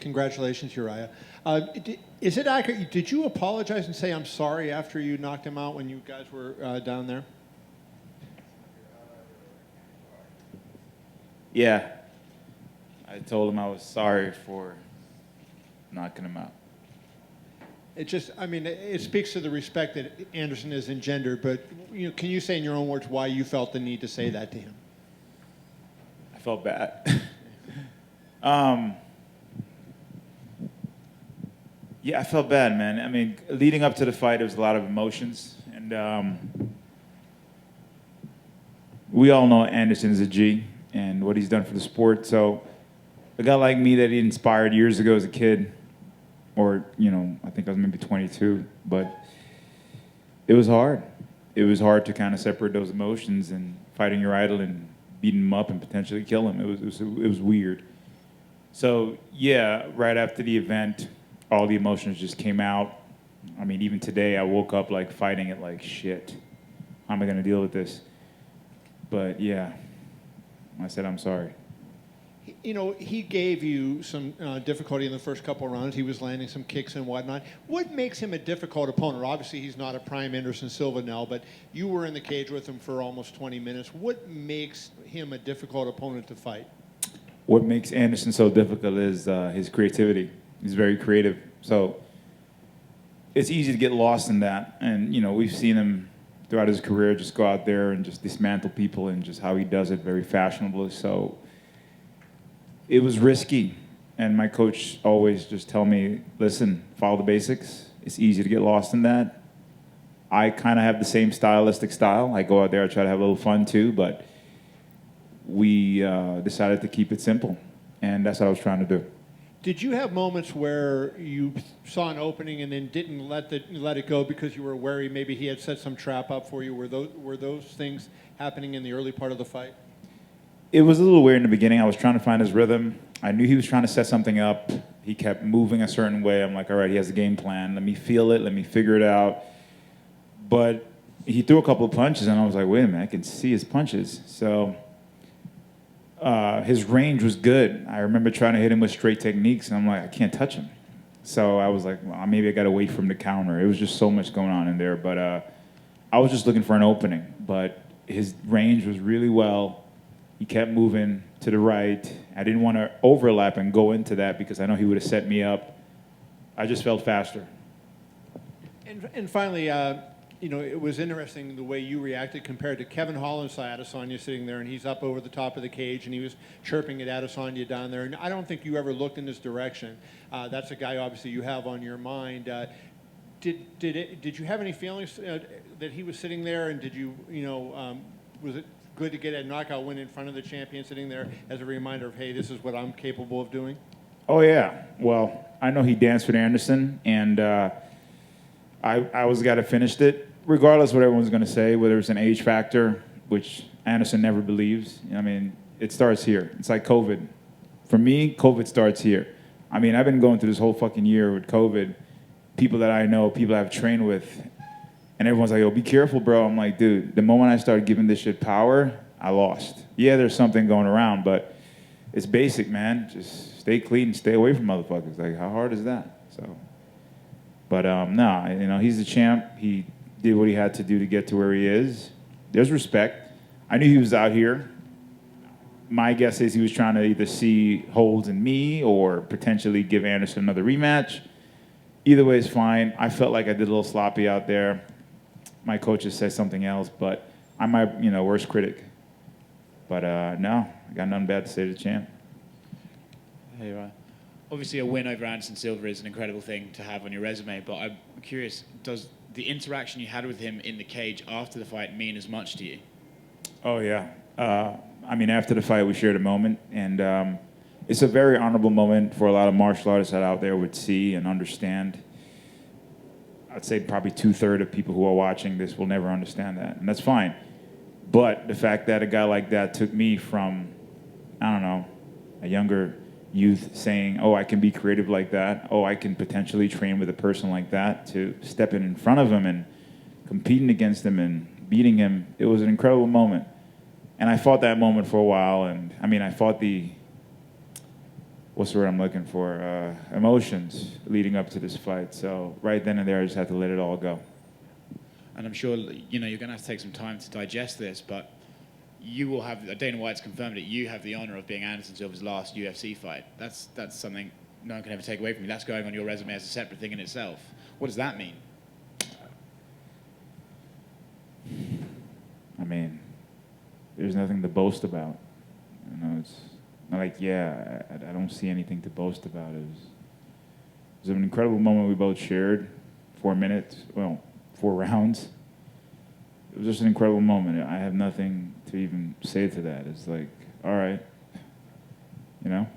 Congratulations, Uriah. Is it accurate? Did you apologize and say I'm sorry after you knocked him out when you guys were down there? Yeah. I told him I was sorry for knocking him out. It just, I mean, it speaks to the respect that Anderson has engendered, but can you say in your own words why you felt the need to say that to him? I felt bad. Yeah, I felt bad, man. I mean, leading up to the fight, there was a lot of emotions, and we all know Anderson is a G and what he's done for the sport. So a guy like me that he inspired years ago as a kid, or, I think I was maybe 22, but it was hard. It was hard to kind of separate those emotions and fighting your idol and beating him up and potentially kill him. It was weird. So, yeah, right after the event, all the emotions just came out. I mean, even today, I woke up like fighting it like, shit, how am I going to deal with this? But, yeah, I said, I'm sorry. He gave you some difficulty in the first couple of rounds. He was landing some kicks and whatnot. What makes him a difficult opponent? Obviously, he's not a prime Anderson Silva now, but you were in the cage with him for almost 20 minutes. What makes him a difficult opponent to fight? What makes Anderson so difficult is his creativity. He's very creative. So it's easy to get lost in that. And, we've seen him throughout his career just go out there and just dismantle people and just how he does it very fashionably. So it was risky, and my coach always just tell me, listen, follow the basics. It's easy to get lost in that. I kind of have the same stylistic style. I go out there, I try to have a little fun too, but we decided to keep it simple, and that's what I was trying to do. Did you have moments where you saw an opening and then didn't let it go because you were wary maybe he had set some trap up for you? Were those things happening in the early part of the fight? It was a little weird in the beginning. I was trying to find his rhythm. I knew he was trying to set something up. He kept moving a certain way. I'm like, all right, he has a game plan. Let me feel it. Let me figure it out. But he threw a couple of punches, and I was like, wait a minute, I can see his punches. So his range was good. I remember trying to hit him with straight techniques, and I'm like, I can't touch him. So I was like, well, maybe I got to wait for him to counter. It was just so much going on in there. But I was just looking for an opening. But his range was really well. He kept moving to the right. I didn't want to overlap and go into that because I know he would have set me up. I just felt faster. And finally, it was interesting the way you reacted compared to Kevin Hall and Adesanya sitting there, and he's up over the top of the cage, and he was chirping at Adesanya down there. And I don't think you ever looked in his direction. That's a guy, obviously, you have on your mind. Did you have any feelings that he was sitting there, and did you, was it good to get a knockout win in front of the champion sitting there as a reminder of, hey, this is what I'm capable of doing? Oh, yeah. Well, I know he danced with Anderson, and I was the guy that finished it, regardless of what everyone's going to say, whether it's an age factor, which Anderson never believes. I mean, it starts here. It's like COVID. For me, COVID starts here. I mean, I've been going through this whole fucking year with COVID. People that I know, people I've trained with, and everyone's like, yo, be careful, bro. I'm like, dude, the moment I started giving this shit power, I lost. Yeah, there's something going around, but it's basic, man. Just stay clean and stay away from motherfuckers. Like, how hard is that? So, but no, he's the champ. He did what he had to do to get to where he is. There's respect. I knew he was out here. My guess is he was trying to either see holes in me or potentially give Anderson another rematch. Either way is fine. I felt like I did a little sloppy out there. My coaches said something else, but I'm my worst critic. But no, I got nothing bad to say to the champ. Hey, right. Obviously, a win over Anderson Silva is an incredible thing to have on your resume, but I'm curious, does the interaction you had with him in the cage after the fight mean as much to you? Oh, yeah. I mean, after the fight, we shared a moment, and it's a very honorable moment for a lot of martial artists that out there would see and understand. I'd say probably 2/3 of people who are watching this will never understand that, and that's fine. But the fact that a guy like that took me from, I don't know, a younger youth saying, oh, I can be creative like that, oh, I can potentially train with a person like that, to stepping in front of him and competing against him and beating him, it was an incredible moment. And I fought that moment for a while, and I mean, I fought the what's the word I'm looking for? Emotions leading up to this fight. So right then and there, I just had to let it all go. And I'm sure you're going to have to take some time to digest this, but you will have, Dana White's confirmed it, you have the honor of being Anderson Silva's last UFC fight. That's something no one can ever take away from you. That's going on your resume as a separate thing in itself. What does that mean? I mean, there's nothing to boast about. It's not like, I don't see anything to boast about. It was an incredible moment we both shared. 4 minutes, 4 rounds. It was just an incredible moment. I have nothing to even say to that. It's like, all right, you know?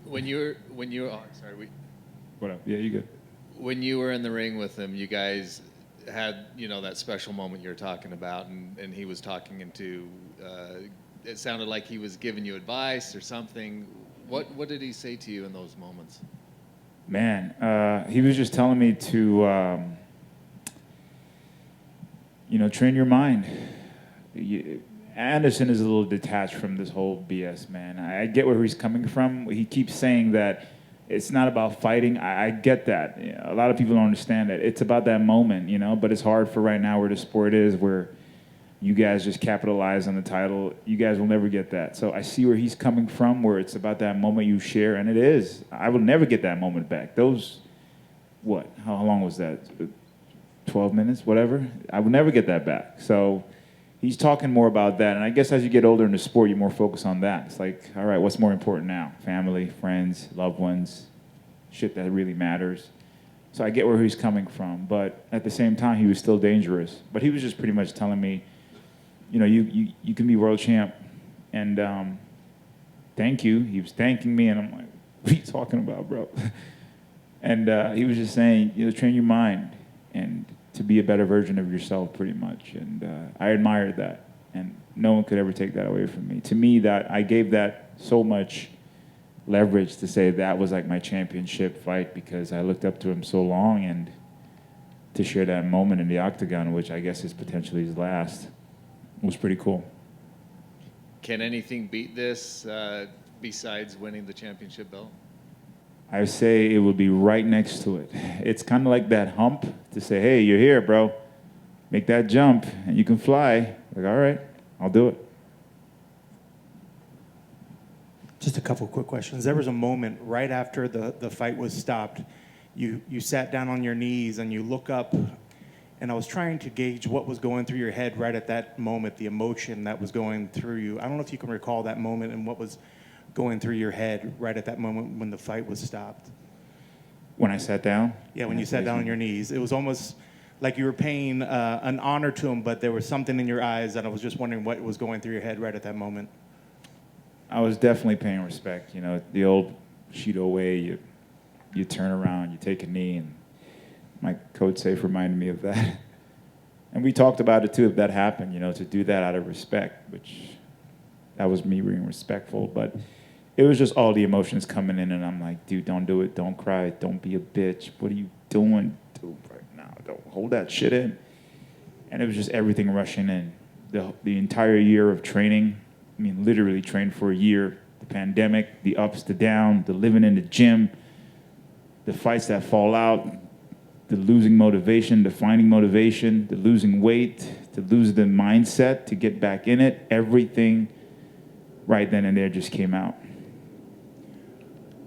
When you were What up? Yeah, you good. when you were in the ring with him, you guys had that special moment you're talking about, and he was talking into. It sounded like he was giving you advice or something. What did he say to you in those moments? Man, he was just telling me to, train your mind. Anderson is a little detached from this whole BS, man. I get where he's coming from. He keeps saying that it's not about fighting. I get that. A lot of people don't understand that. It's about that moment, but it's hard for right now where the sport is, where you guys just capitalize on the title. You guys will never get that. So I see where he's coming from, where it's about that moment you share, and it is. I will never get that moment back. Those, how long was that? 12 minutes, whatever? I will never get that back. So he's talking more about that. And I guess as you get older in the sport, you're more focused on that. It's like, all right, what's more important now? Family, friends, loved ones, shit that really matters. So I get where he's coming from. But at the same time, he was still dangerous. But he was just pretty much telling me, you can be world champ. And thank you. He was thanking me. And I'm like, what are you talking about, bro? And he was just saying, train your mind and to be a better version of yourself, pretty much. And I admired that. And no one could ever take that away from me. To me, that I gave that so much leverage to say that was like my championship fight, because I looked up to him so long, and to share that moment in the octagon, which I guess is potentially his last, was pretty cool. Can anything beat this besides winning the championship belt? I say it would be right next to it. It's kind of like that hump to say, hey, you're here, bro. Make that jump, and you can fly. Like, all right, I'll do it. Just a couple quick questions. There was a moment right after the fight was stopped. You sat down on your knees and you look up, and I was trying to gauge what was going through your head right at that moment, the emotion that was going through you. I don't know if you can recall that moment and what was going through your head right at that moment when the fight was stopped. When I sat down? Yeah, when you sat down on your knees. It was almost like you were paying an honor to him, but there was something in your eyes that I was just wondering what was going through your head right at that moment. I was definitely paying respect. The old Shido way, you turn around, you take a knee, and my coach safe reminded me of that. And we talked about it too, if that happened, to do that out of respect, which that was me being respectful. But it was just all the emotions coming in, and I'm like, dude, don't do it, don't cry, don't be a bitch. What are you doing? Dude, right now, don't hold that shit in. And it was just everything rushing in. The entire year of training, literally trained for a year. The pandemic, the ups, the downs, the living in the gym, the fights that fall out, the losing motivation, the finding motivation, the losing weight, to lose the mindset, to get back in it. Everything right then and there just came out.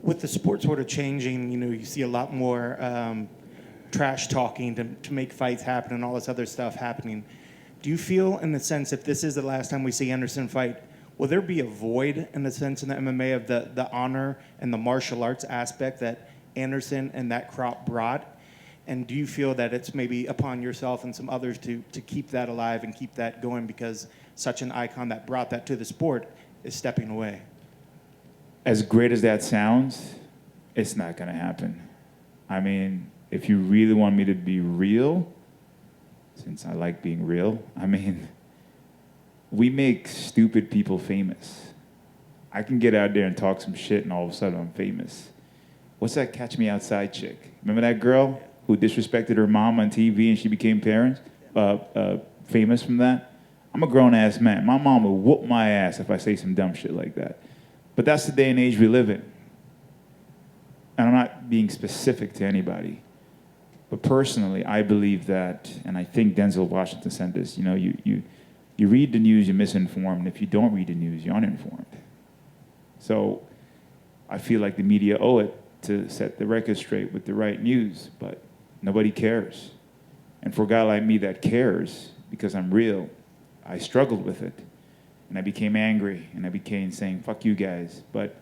With the sport sort of changing, you see a lot more trash talking to make fights happen and all this other stuff happening. Do you feel, in the sense, if this is the last time we see Anderson fight, will there be a void, in the sense, in the MMA of the honor and the martial arts aspect that Anderson and that crop brought? And do you feel that it's maybe upon yourself and some others to keep that alive and keep that going, because such an icon that brought that to the sport is stepping away? As great as that sounds, it's not going to happen. If you really want me to be real, since I like being real, we make stupid people famous. I can get out there and talk some shit, and all of a sudden I'm famous. What's that Catch Me Outside chick? Remember that girl who disrespected her mom on TV and she became famous from that? I'm a grown-ass man. My mom would whoop my ass if I say some dumb shit like that. But that's the day and age we live in. And I'm not being specific to anybody. But personally, I believe that, and I think Denzel Washington said this, you read the news, you're misinformed. And if you don't read the news, you're uninformed. So I feel like the media owe it to set the record straight with the right news, but nobody cares. And for a guy like me that cares, because I'm real, I struggled with it. And I became angry, and I became saying, fuck you guys. But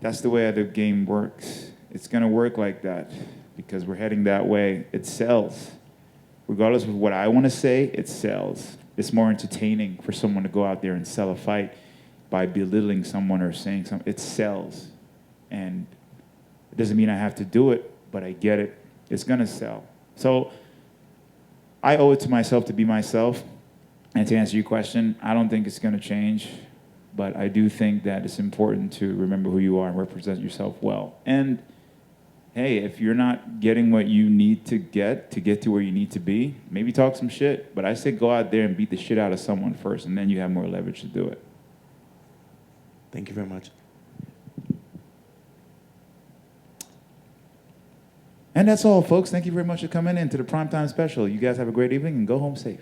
that's the way the game works. It's going to work like that because we're heading that way. It sells. Regardless of what I want to say, it sells. It's more entertaining for someone to go out there and sell a fight by belittling someone or saying something. It sells. And it doesn't mean I have to do it, but I get it. It's going to sell. So I owe it to myself to be myself. And to answer your question, I don't think it's going to change. But I do think that it's important to remember who you are and represent yourself well. And hey, if you're not getting what you need to get to where you need to be, maybe talk some shit. But I say go out there and beat the shit out of someone first, and then you have more leverage to do it. Thank you very much. And that's all, folks. Thank you very much for coming in to the Primetime Special. You guys have a great evening and go home safe.